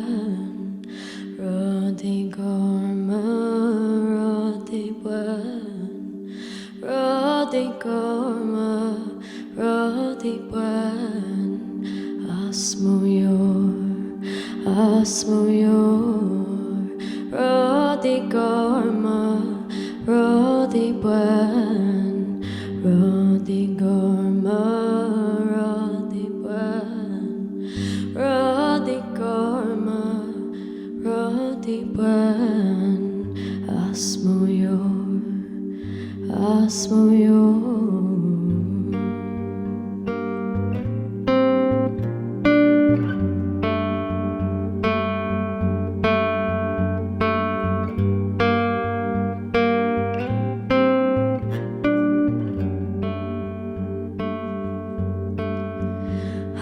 buen, rodi gorma, rodi buen, rodi gorma, rodi buen, asmoyor, rodi gorma, rodi buen, rodi gorma, rodi buen, rodi gorma, rodi buen, asmoyor, asmoyor.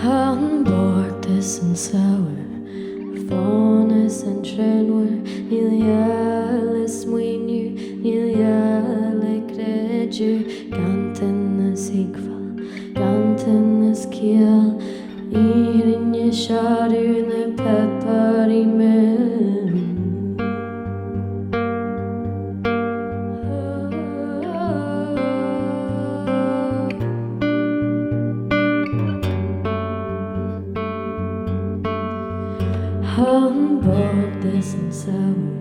Han bortes en sauer, fones en trenwer, nilieles muinju, niliele kreju, gantenes ikval, gantenes kiel, irinje sharune peparimen. Hamburg en sauer,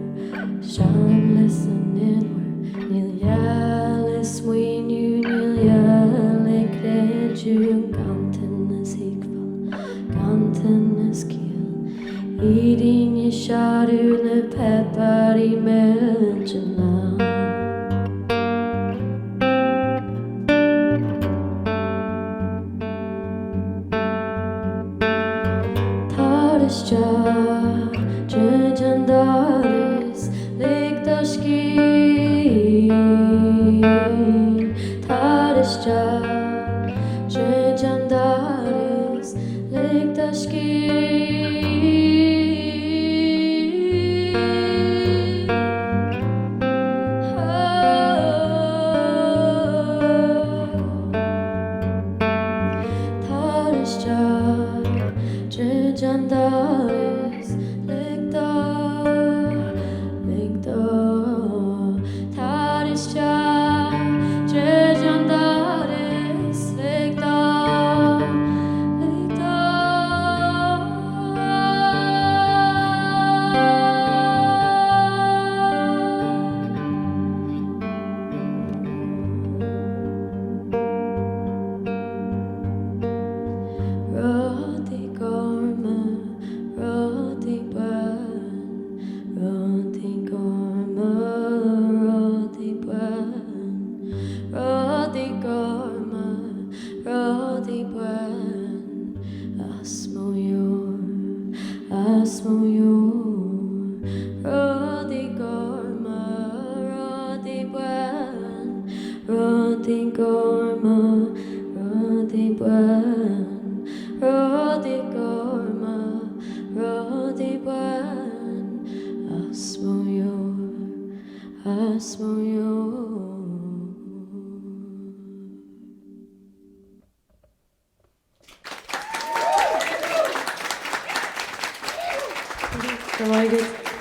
shamless and inward, nilieles muinju, niliele kreju, gantenes ikval, gantenes kiel, irinje sharune peparimen janal. Tarışca, cecendaris, liktaşki. Tarışca, cecendaris, liktaşki. Tarışca, cecendaris, liktar, liktar. Tarışca, cecendaris, liktar, liktar. Rodi gorma, rodi buen, rodi gorma, rodi buen, rodi gorma, rodi buen, asmoyor, asmoyor, rodi gorma, rodi buen, rodi gorma, rodi buen. Rodi gorma, rodi buen, asmoyor, asmoyor. I like it.